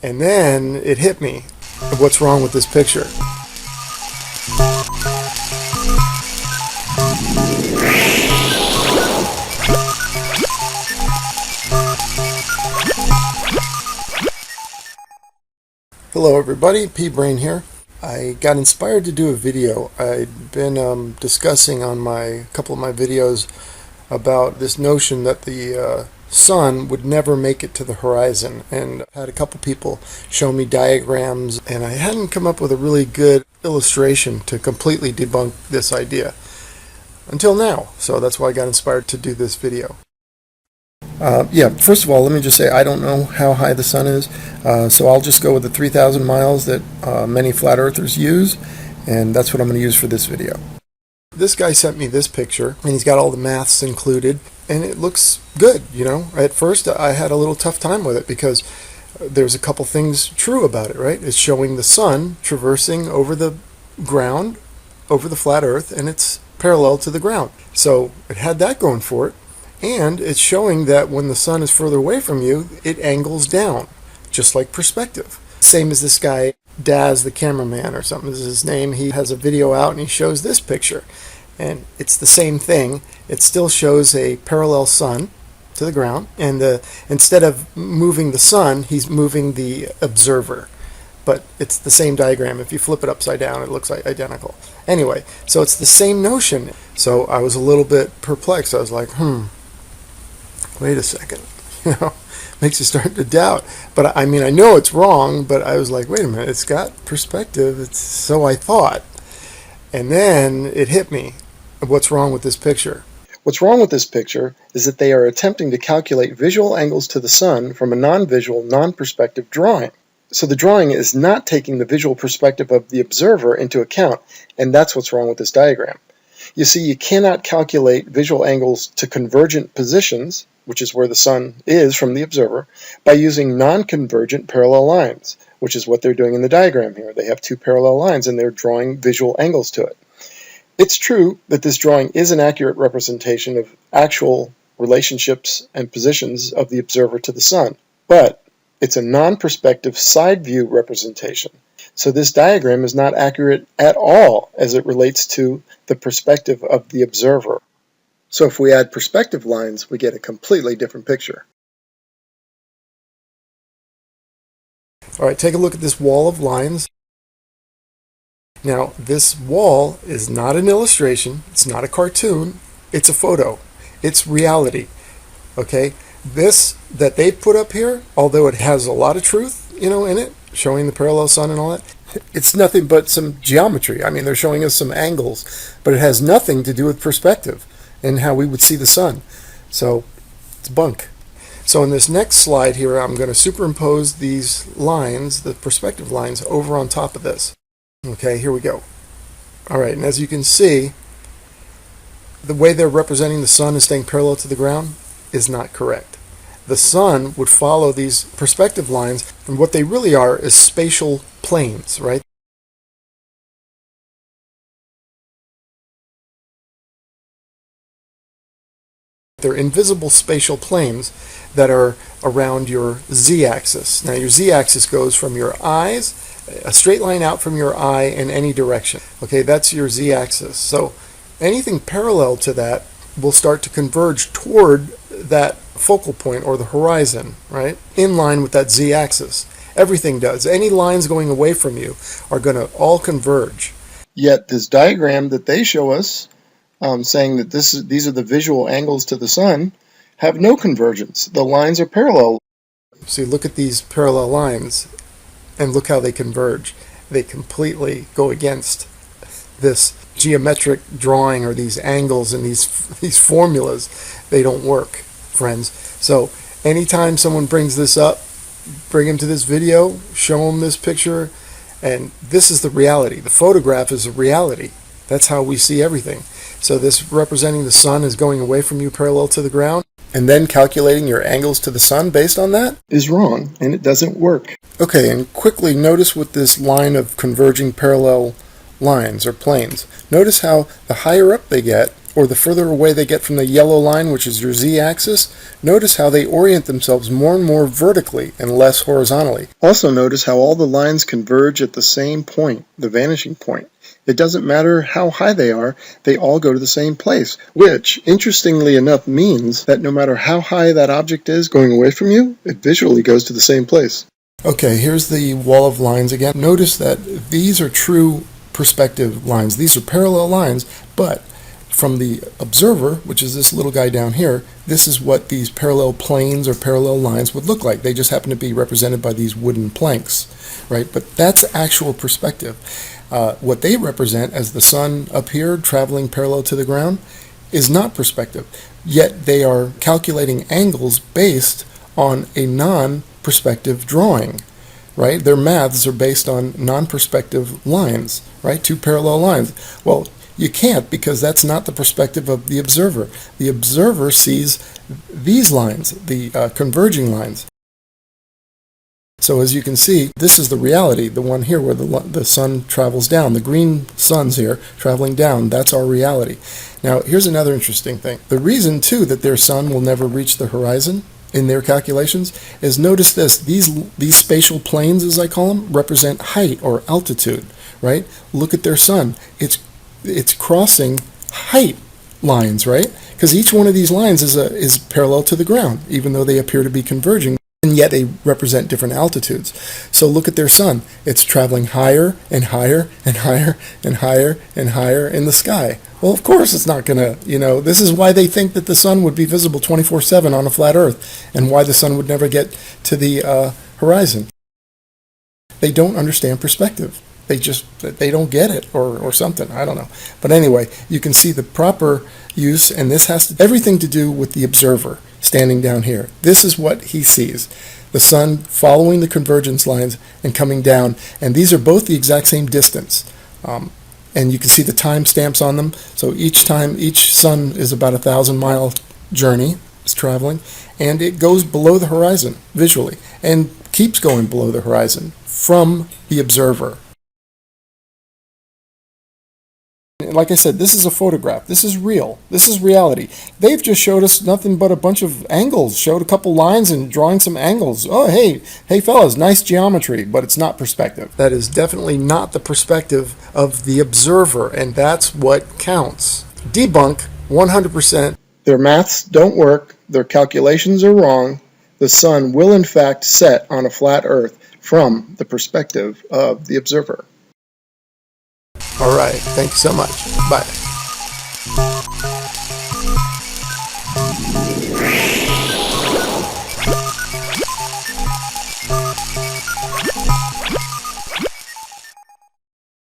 And then it hit me. What's wrong with this picture? Hello everybody, p-brane here. I got inspired to do a video. I'd been discussing on a couple of my videos about this notion that the sun would never make it to the horizon, and I've had a couple people show me diagrams, and I hadn't come up with a really good illustration to completely debunk this idea until now. So that's why I got inspired to do this video. First of all, let me just say I don't know how high the sun is, so I'll just go with the 3,000 miles that many flat earthers use, and that's what I'm going to use for this video. This guy sent me this picture, and he's got all the maths included, and it looks good, you know. At first I had a little tough time with it because there's a couple things true about it, right? It's showing the sun traversing over the ground, over the flat earth, and it's parallel to the ground. So it had that going for it. And it's showing that when the sun is further away from you, it angles down, just like perspective. Same as this guy, Daz the cameraman or something is his name. He has a video out and he shows this picture. And it's the same thing. It still shows a parallel sun to the ground. And instead of moving the sun, he's moving the observer. But it's the same diagram. If you flip it upside down, it looks like identical. Anyway, so it's the same notion. So I was a little bit perplexed. I was like, wait a second, makes you start to doubt. But I mean, I know it's wrong, but I was like, wait a minute, it's got perspective. It's so I thought. And then it hit me. What's wrong with this picture? What's wrong with this picture is that they are attempting to calculate visual angles to the sun from a non-visual, non-perspective drawing. So the drawing is not taking the visual perspective of the observer into account, and that's what's wrong with this diagram. You see, you cannot calculate visual angles to convergent positions, which is where the sun is from the observer, by using non-convergent parallel lines, which is what they're doing in the diagram here. They have two parallel lines and they're drawing visual angles to it. It's true that this drawing is an accurate representation of actual relationships and positions of the observer to the sun, but it's a non-perspective side view representation. So this diagram is not accurate at all as it relates to the perspective of the observer. So if we add perspective lines, we get a completely different picture. All right, take a look at this wall of lines. Now, this wall is not an illustration. It's not a cartoon. It's a photo. It's reality. Okay? This that they put up here, although it has a lot of truth, in it, showing the parallel sun and all that, it's nothing but some geometry. I mean, they're showing us some angles, but it has nothing to do with perspective and how we would see the sun. So it's bunk. So in this next slide here, I'm going to superimpose these lines, the perspective lines, over on top of this. Okay, here we go. All right, and as you can see, the way they're representing the sun as staying parallel to the ground is not correct. The sun would follow these perspective lines, and what they really are is spatial planes, right? They're invisible spatial planes that are around your z-axis. Now your z-axis goes from your eyes, a straight line out from your eye in any direction. Okay, that's your z-axis. So anything parallel to that will start to converge toward that focal point or the horizon, right? In line with that z-axis. Everything does. Any lines going away from you are going to all converge. Yet this diagram that they show us, saying that these are the visual angles to the sun, have no convergence. The lines are parallel. So you look at these parallel lines and look how they converge. They completely go against this geometric drawing or these angles and these formulas. They don't work, friends. So anytime someone brings this up, bring them to this video, show them this picture, and this is the reality. The photograph is a reality. That's how we see everything. So this representing the sun is going away from you parallel to the ground, and then calculating your angles to the sun based on that is wrong, and it doesn't work. Okay, and quickly notice with this line of converging parallel lines or planes, notice how the higher up they get, or the further away they get from the yellow line, which is your z-axis, notice how they orient themselves more and more vertically and less horizontally. Also notice how all the lines converge at the same point, the vanishing point. It doesn't matter how high they are, they all go to the same place, which, interestingly enough, means that no matter how high that object is going away from you, it visually goes to the same place. Okay, here's the wall of lines again. Notice that these are true perspective lines. These are parallel lines, but from the observer, which is this little guy down here, this is what these parallel planes or parallel lines would look like. They just happen to be represented by these wooden planks, right? But that's actual perspective. What they represent as the sun up here traveling parallel to the ground is not perspective, yet they are calculating angles based on a non-perspective drawing, right? Their maths are based on non-perspective lines, right? Two parallel lines. Well, you can't, because that's not the perspective of the observer. The observer sees these lines, the converging lines. So as you can see, this is the reality, the one here where the sun travels down. The green sun's here traveling down. That's our reality. Now, here's another interesting thing. The reason, too, that their sun will never reach the horizon in their calculations is, notice this. These spatial planes, as I call them, represent height or altitude, right? Look at their sun. It's crossing height lines, right? Because each one of these lines is parallel to the ground, even though they appear to be converging, and yet they represent different altitudes. So look at their sun. It's traveling higher and higher and higher and higher and higher in the sky. Well, of course it's not going to, this is why they think that the sun would be visible 24/7 on a flat Earth, and why the sun would never get to the horizon. They don't understand perspective. They don't get it, or something. I don't know. But anyway, you can see the proper use, and this has everything to do with the observer standing down here. This is what he sees. The sun following the convergence lines and coming down, and these are both the exact same distance. And you can see the time stamps on them. So each sun is about 1,000-mile journey. It's traveling, and it goes below the horizon visually, and keeps going below the horizon from the observer. Like I said, this is a photograph. This is real. This is reality. They've just showed us nothing but a bunch of angles, showed a couple lines and drawing some angles. Oh, hey fellas, nice geometry, but it's not perspective. That is definitely not the perspective of the observer, and that's what counts. Debunk 100%. Their maths don't work. Their calculations are wrong. The sun will in fact set on a flat Earth from the perspective of the observer. All right. Thank you so much. Bye.